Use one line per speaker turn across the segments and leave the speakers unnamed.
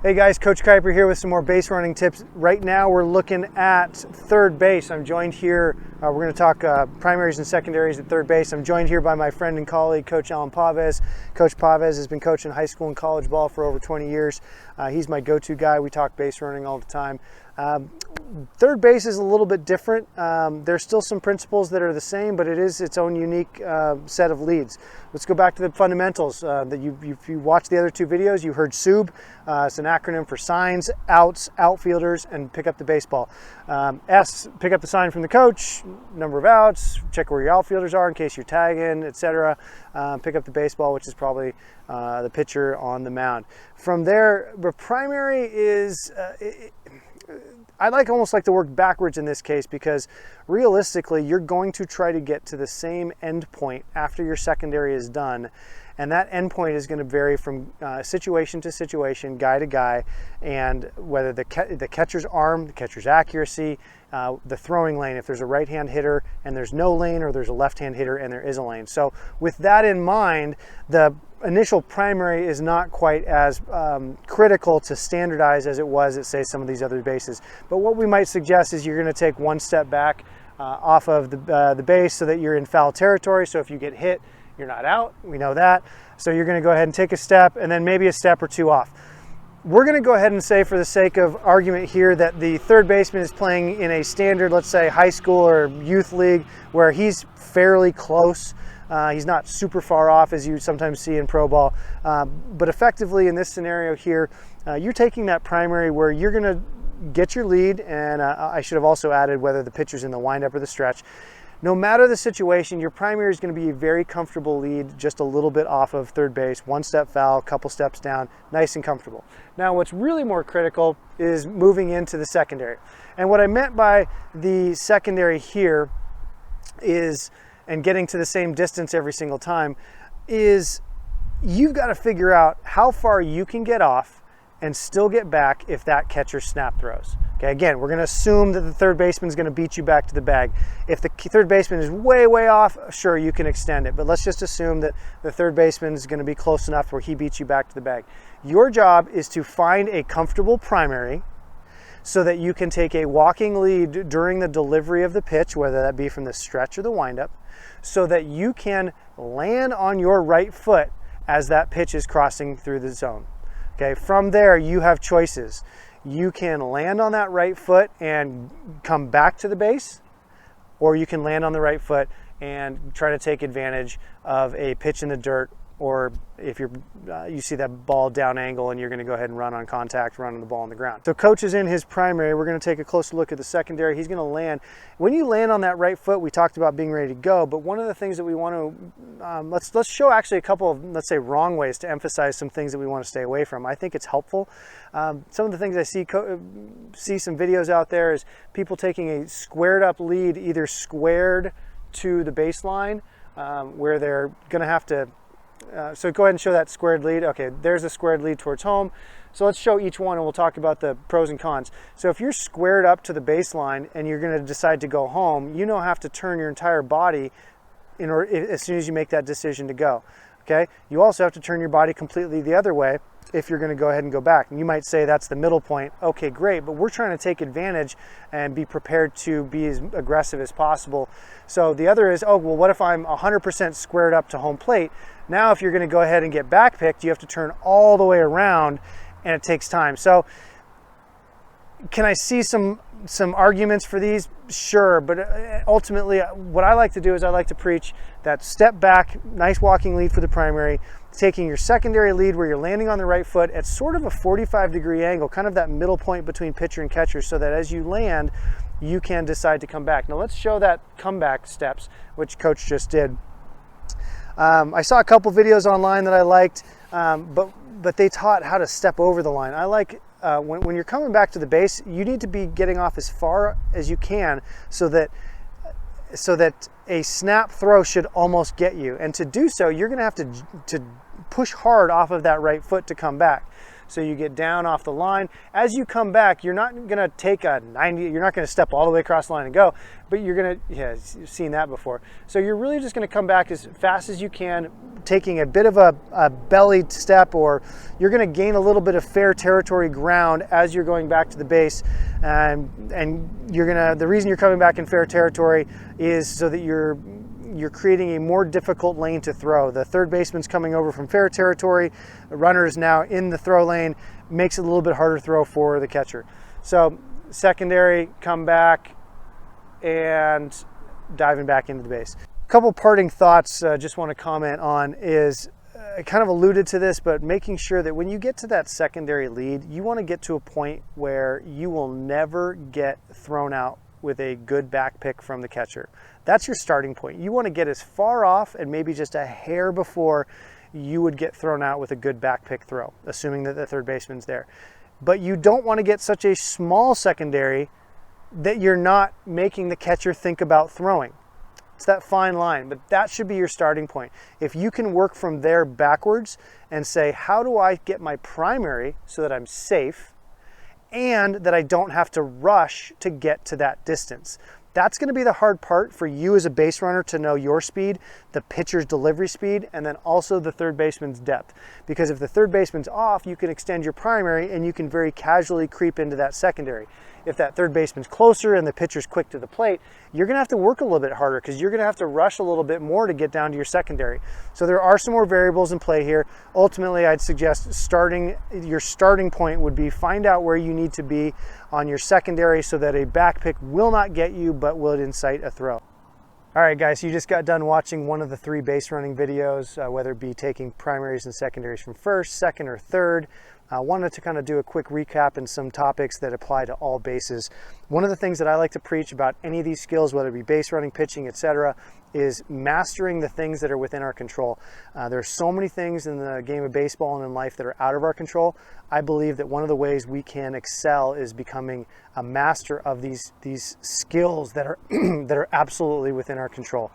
Hey guys, Coach Kuiper here with some more base running tips. Right now we're looking at third base. I'm joined here, we're going to talk primaries and secondaries at third base. I'm joined here by my friend and colleague, Coach Alan Pavez. Coach Pavez has been coaching high school and college ball for over 20 years. He's my go-to guy. We talk base running all the time. Third base is a little bit different. There's still some principles that are the same, but it is its own unique set of leads. Let's go back to the fundamentals. If you watched the other two videos, you heard SUB. It's an acronym for signs, outs, outfielders, and pick up the baseball. S, pick up the sign from the coach, number of outs, check where your outfielders are in case you're tagging, etc. Pick up the baseball, which is probably the pitcher on the mound. From there, the primary is... I almost like to work backwards in this case, because realistically you're going to try to get to the same end point after your secondary is done, and that end point is going to vary from situation to situation, guy to guy, and whether the catcher's arm, the catcher's accuracy, the throwing lane, if there's a right-hand hitter and there's no lane, or there's a left-hand hitter and there is a lane. So with that in mind, the initial primary is not quite as critical to standardize as it was at, say, some of these other bases. But what we might suggest is you're going to take one step back off of the base so that you're in foul territory. So if you get hit, you're not out. We know that. So you're going to go ahead and take a step, and then maybe a step or two off. We're going to go ahead and say, for the sake of argument here, that the third baseman is playing in a standard, let's say, high school or youth league, where he's fairly close. He's not super far off, as you sometimes see in pro ball. But effectively, in this scenario here, you're taking that primary where you're going to get your lead, and I should have also added whether the pitcher's in the windup or the stretch. No matter the situation, your primary is going to be a very comfortable lead, just a little bit off of third base, one step foul, couple steps down, nice and comfortable. Now, what's really more critical is moving into the secondary. And what I meant by the secondary here is, and getting to the same distance every single time, is you've got to figure out how far you can get off and still get back if that catcher snap throws. Okay, again, we're going to assume that the third baseman is going to beat you back to the bag. If the third baseman is way, way off, sure, you can extend it. But let's just assume that the third baseman is going to be close enough where he beats you back to the bag. Your job is to find a comfortable primary so that you can take a walking lead during the delivery of the pitch, whether that be from the stretch or the windup, so that you can land on your right foot as that pitch is crossing through the zone. Okay, from there you have choices. You can land on that right foot and come back to the base, or you can land on the right foot and try to take advantage of a pitch in the dirt, or if you see that ball down angle and you're going to go ahead and run on contact, run on the ball on the ground. So coach is in his primary. We're going to take a closer look at the secondary. He's going to land. When you land on that right foot, we talked about being ready to go, but one of the things that we want to, let's show actually a couple of, let's say, wrong ways to emphasize some things that we want to stay away from. I think it's helpful. Some of the things I see some videos out there is people taking a squared up lead, either squared to the baseline, where they're going to have to, so go ahead and show that squared lead. Okay, there's a squared lead towards home. So let's show each one and we'll talk about the pros and cons. So if you're squared up to the baseline and you're going to decide to go home, you now have to turn your entire body in order, as soon as you make that decision to go. Okay, you also have to turn your body completely the other way if you're going to go ahead and go back. And you might say that's the middle point. Okay, great, but we're trying to take advantage and be prepared to be as aggressive as possible. So the other is, oh, well, what if I'm 100% squared up to home plate? Now, if you're going to go ahead and get back picked, you have to turn all the way around, and it takes time. So can I see some arguments for these? Sure, but ultimately what I like to do is I like to preach that step back, nice walking lead for the primary, taking your secondary lead where you're landing on the right foot at sort of a 45-degree angle, kind of that middle point between pitcher and catcher, so that as you land, you can decide to come back. Now let's show that comeback steps, which coach just did. I saw a couple videos online that I liked, but they taught how to step over the line. I like when you're coming back to the base, you need to be getting off as far as you can so that a snap throw should almost get you. And to do so, you're going to have to push hard off of that right foot to come back. so you get down off the line. As you come back, you're not going to take a 90, you're not going to step all the way across the line and go, but you're going to, yeah, you've seen that before. So you're really just going to come back as fast as you can, taking a bit of a belly step, or you're going to gain a little bit of fair territory ground as you're going back to the base. And the reason you're coming back in fair territory is so that you're creating a more difficult lane to throw. The third baseman's coming over from fair territory, the runner is now in the throw lane, makes it a little bit harder to throw for the catcher. So secondary, come back, and diving back into the base. A couple parting thoughts just want to comment on is, I kind of alluded to this, but making sure that when you get to that secondary lead, you want to get to a point where you will never get thrown out with a good back pick from the catcher. That's your starting point. You want to get as far off and maybe just a hair before you would get thrown out with a good back pick throw, assuming that the third baseman's there. But you don't want to get such a small secondary that you're not making the catcher think about throwing. It's that fine line, but that should be your starting point. If you can work from there backwards and say, how do I get my primary so that I'm safe and that I don't have to rush to get to that distance? That's going to be the hard part for you as a base runner, to know your speed, the pitcher's delivery speed, and then also the third baseman's depth. Because if the third baseman's off, you can extend your primary and you can very casually creep into that secondary. If that third baseman's closer and the pitcher's quick to the plate, you're going to have to work a little bit harder because you're going to have to rush a little bit more to get down to your secondary. So there are some more variables in play here. Ultimately, I'd suggest your starting point would be find out where you need to be on your secondary so that a back pick will not get you but will incite a throw. All right, guys, you just got done watching one of the 3 base running videos, whether it be taking primaries and secondaries from first, second, or third. I wanted to kind of do a quick recap and some topics that apply to all bases. One of the things that I like to preach about any of these skills, whether it be base running, pitching, etc., is mastering the things that are within our control. There's so many things in the game of baseball and in life that are out of our control. I believe that one of the ways we can excel is becoming a master of these skills that are that are absolutely within our control.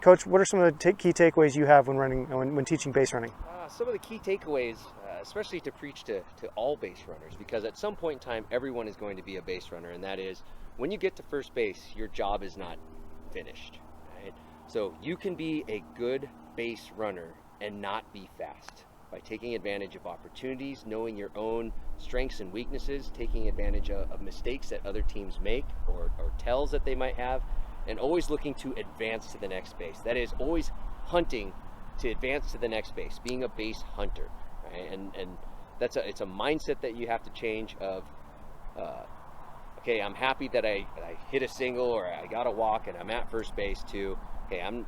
Coach, what are some of the key takeaways you have when teaching base running?
Some of the key takeaways, especially to preach to all base runners, because at some point in time, everyone is going to be a base runner, and that is, when you get to first base, your job is not finished, right? So you can be a good base runner and not be fast by taking advantage of opportunities, knowing your own strengths and weaknesses, taking advantage of mistakes that other teams make or tells that they might have, and always looking to advance to the next base. That is, always hunting to advance to the next base, being a base hunter, right? And it's a mindset that you have to change of, okay, I'm happy that I hit a single or I got a walk and I'm at first base, to, okay, I'm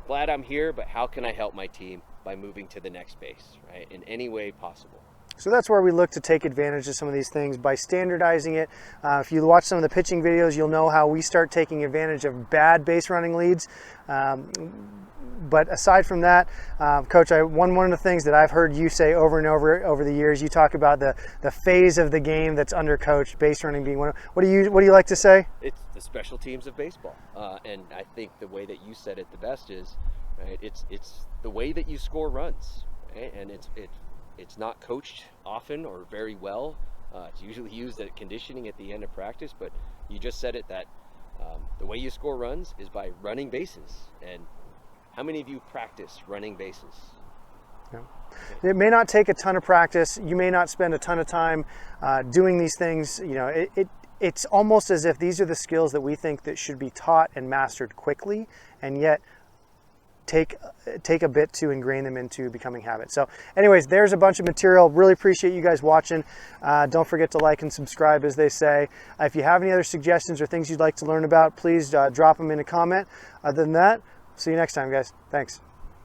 glad I'm here, but how can I help my team by moving to the next base, right? In any way possible.
So that's where we look to take advantage of some of these things by standardizing it. If you watch some of the pitching videos, you'll know how we start taking advantage of bad base running leads. But aside from that, Coach, one of the things that I've heard you say over and over the years, you talk about the phase of the game that's undercoached, base running being one. What do you like to say?
It's the special teams of baseball, and I think the way that you said it the best is, right, it's the way that you score runs, right? And it's not coached often or very well. It's usually used at conditioning at the end of practice, but you just said it, that the way you score runs is by running bases. And how many of you practice running bases?
Yeah. It may not take a ton of practice. You may not spend a ton of time doing these things. You know, it's almost as if these are the skills that we think that should be taught and mastered quickly, and yet take a bit to ingrain them into becoming habits. So anyways, there's a bunch of material. Really appreciate you guys watching. Don't forget to like and subscribe, as they say. If you have any other suggestions or things you'd like to learn about, please drop them in a comment. Other than that, see you next time, guys. Thanks.